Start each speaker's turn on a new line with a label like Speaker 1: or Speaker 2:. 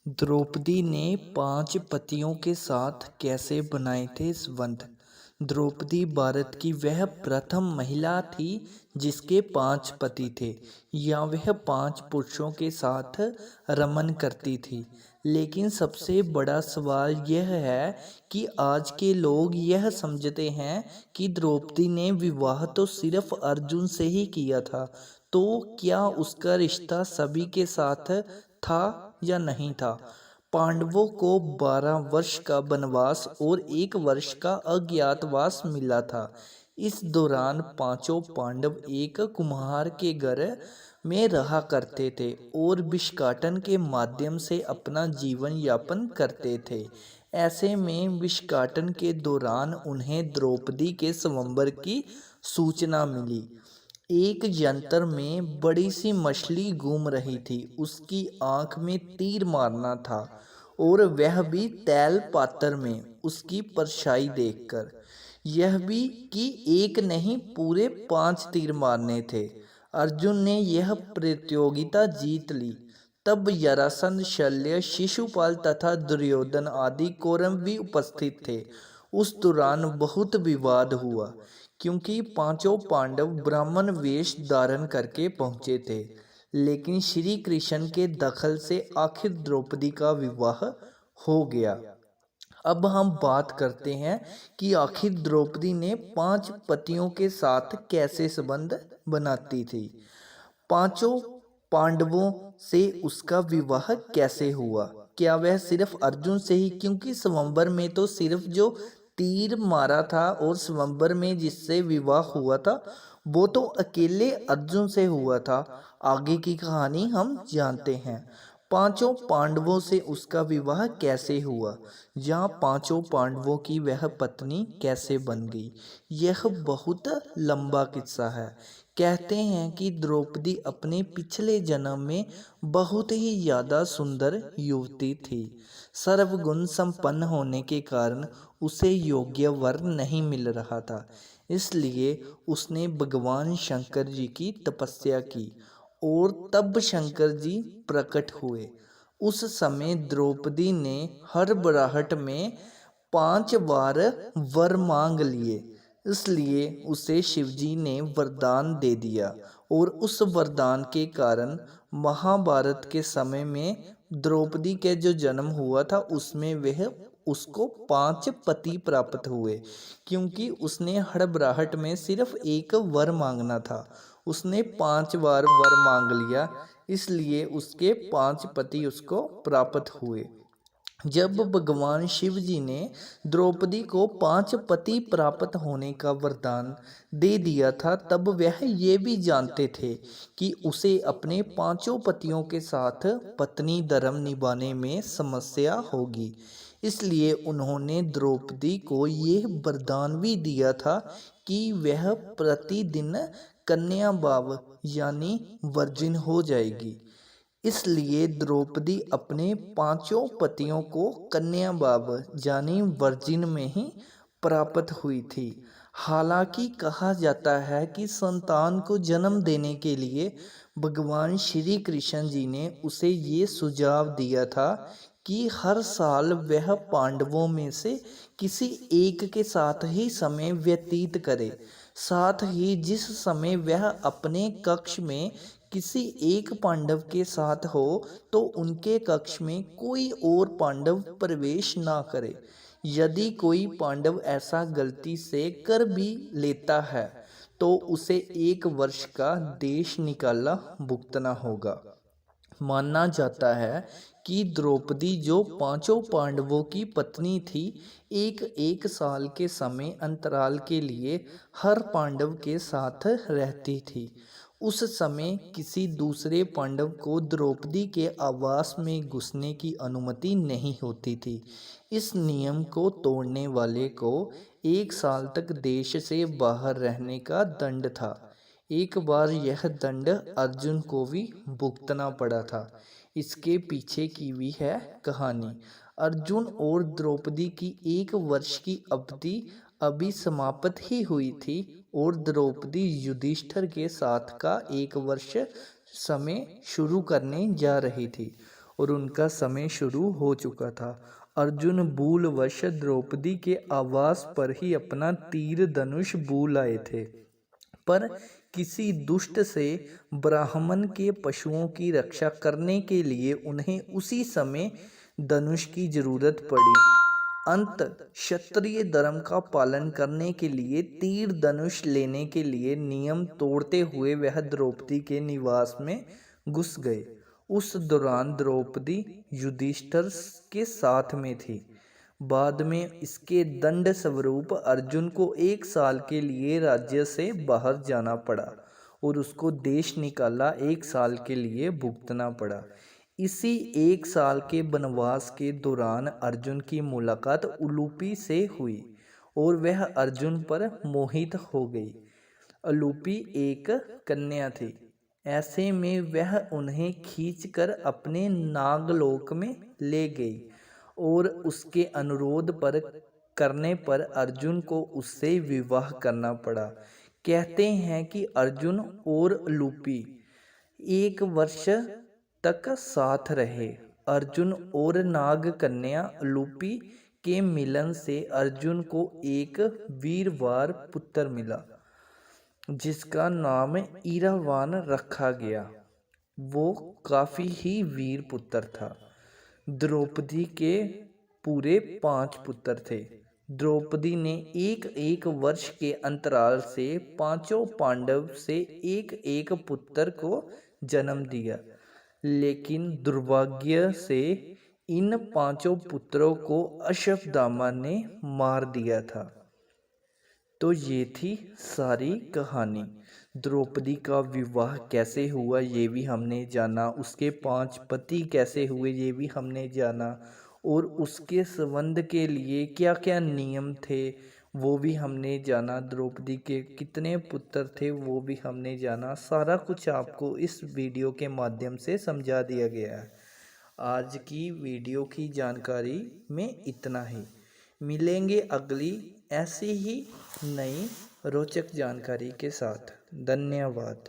Speaker 1: द्रौपदी ने 5 पतियों के साथ कैसे बनाए थे संबंध। द्रौपदी भारत की वह प्रथम महिला थी जिसके 5 पति थे या वह 5 पुरुषों के साथ रमन करती थी। लेकिन सबसे बड़ा सवाल यह है कि आज के लोग यह समझते हैं कि द्रौपदी ने विवाह तो सिर्फ अर्जुन से ही किया था, तो क्या उसका रिश्ता सभी के साथ था या नहीं था। पांडवों को 12 वर्ष का वनवास और 1 वर्ष का अज्ञातवास मिला था। इस दौरान पांचों पांडव एक कुम्हार के घर में रहा करते थे और भिक्षाटन के माध्यम से अपना जीवन यापन करते थे। ऐसे में भिक्षाटन के दौरान उन्हें द्रौपदी के स्वयंवर की सूचना मिली। एक यंत्र में बड़ी सी मछली घूम रही थी, उसकी आंख में तीर मारना था और वह भी तैल पात्र में। उसकी परछाई देखकर यह भी कि एक नहीं पूरे 5 तीर मारने थे। अर्जुन ने यह प्रतियोगिता जीत ली। तब जरासंध, शल्य, शिशुपाल तथा दुर्योधन आदि कौरव भी उपस्थित थे। उस दौरान बहुत विवाद हुआ क्योंकि पांचों पांडव ब्राह्मण वेश धारण करके पहुंचे थे। लेकिन श्री कृष्ण के दखल से आखिर द्रौपदी का विवाह हो गया। अब हम बात करते हैं कि आखिर द्रौपदी ने 5 पतियों के साथ कैसे संबंध बनाती थी। पांचों पांडवों से उसका विवाह कैसे हुआ। क्या वह सिर्फ अर्जुन से ही, क्योंकि स्वयंवर में तो सिर्फ जो तीर मारा था और स्वयंवर में जिससे विवाह हुआ था वो तो अकेले अर्जुन से हुआ था। आगे की कहानी हम जानते हैं। पांचों पांडवों से उसका विवाह कैसे हुआ या पांचों पांडवों की वह पत्नी कैसे बन गई, यह बहुत लंबा किस्सा है। कहते हैं कि द्रौपदी अपने पिछले जन्म में बहुत ही ज़्यादा सुंदर युवती थी। सर्वगुण संपन्न होने के कारण उसे योग्य वर नहीं मिल रहा था, इसलिए उसने भगवान शंकर जी की तपस्या की और तब शंकर जी प्रकट हुए। उस समय द्रौपदी ने हड़बड़ाहट में 5 बार वर मांग लिए, इसलिए उसे शिवजी ने वरदान दे दिया और उस वरदान के कारण महाभारत के समय में द्रौपदी के जो जन्म हुआ था उसमें वह उसको 5 पति प्राप्त हुए, क्योंकि उसने हड़बड़ाहट में सिर्फ एक वर मांगना था। उसने 5 बार वर मांग लिया, इसलिए उसके 5 पति उसको प्राप्त हुए। जब भगवान शिव जी ने द्रौपदी को 5 पति प्राप्त होने का वरदान दे दिया था, तब वह ये भी जानते थे कि उसे अपने 5 पतियों के साथ पत्नी धर्म निभाने में समस्या होगी। इसलिए उन्होंने द्रौपदी को ये वरदान भी दिया था कि वह प्रतिदिन कन्या भाव यानी वर्जिन हो जाएगी। इसलिए द्रौपदी अपने 5 पतियों को कन्या भाव यानी वर्जिन में ही प्राप्त हुई थी। हालांकि कहा जाता है कि संतान को जन्म देने के लिए भगवान श्री कृष्ण जी ने उसे ये सुझाव दिया था कि हर साल वह पांडवों में से किसी एक के साथ ही समय व्यतीत करे। साथ ही जिस समय वह अपने कक्ष में किसी एक पांडव के साथ हो तो उनके कक्ष में कोई और पांडव प्रवेश ना करे। यदि कोई पांडव ऐसा गलती से कर भी लेता है तो उसे 1 वर्ष का देश निकाला भुगतना होगा। माना जाता है कि द्रौपदी जो 5 पांडवों की पत्नी थी, 1 साल के समय अंतराल के लिए हर पांडव के साथ रहती थी। उस समय किसी दूसरे पांडव को द्रौपदी के आवास में घुसने की अनुमति नहीं होती थी। इस नियम को तोड़ने वाले को 1 साल तक देश से बाहर रहने का दंड था। एक बार यह दंड अर्जुन को भी भुगतना पड़ा था। इसके पीछे की भी है कहानी। अर्जुन और द्रौपदी की 1 वर्ष की अवधि अभी समाप्त ही हुई थी और द्रौपदी युधिष्ठिर के साथ का 1 वर्ष समय शुरू करने जा रही थी। और उनका समय शुरू हो चुका था। अर्जुन भूलवश द्रौपदी के आवास पर ही अपना तीर धनुष भूल आए थे, पर किसी दुष्ट से ब्राह्मण के पशुओं की रक्षा करने के लिए उन्हें उसी समय धनुष की जरूरत पड़ी। अंत क्षत्रिय धर्म का पालन करने के लिए तीर धनुष लेने के लिए नियम तोड़ते हुए वह द्रौपदी के निवास में घुस गए। उस दौरान द्रौपदी युधिष्ठिर के साथ में थी। बाद में इसके दंड स्वरूप अर्जुन को 1 साल के लिए राज्य से बाहर जाना पड़ा और उसको देश निकाला 1 साल के लिए भुगतना पड़ा। इसी 1 साल के वनवास के दौरान अर्जुन की मुलाकात उलूपी से हुई और वह अर्जुन पर मोहित हो गई। उलूपी एक कन्या थी। ऐसे में वह उन्हें खींचकर अपने नागलोक में ले गई और उसके अनुरोध पर करने पर अर्जुन को उससे विवाह करना पड़ा। कहते हैं कि अर्जुन और उलूपी 1 वर्ष तक साथ रहे। अर्जुन और नाग कन्या उलूपी के मिलन से अर्जुन को एक वीरवार पुत्र मिला, जिसका नाम ईरावान रखा गया। वो काफी ही वीर पुत्र था। द्रौपदी के पूरे 5 पुत्र थे। द्रौपदी ने 1-1 वर्ष के अंतराल से 5 पांडव से 1-1 पुत्र को जन्म दिया, लेकिन दुर्भाग्य से इन 5 पुत्रों को अश्वत्थामा ने मार दिया था। तो ये थी सारी कहानी। द्रौपदी का विवाह कैसे हुआ ये भी हमने जाना, उसके 5 पति कैसे हुए ये भी हमने जाना, और उसके संबंध के लिए क्या क्या नियम थे वो भी हमने जाना। द्रौपदी के कितने पुत्र थे वो भी हमने जाना। सारा कुछ आपको इस वीडियो के माध्यम से समझा दिया गया है। आज की वीडियो की जानकारी में इतना ही। मिलेंगे अगली ऐसी ही नई रोचक जानकारी के साथ। धन्यवाद।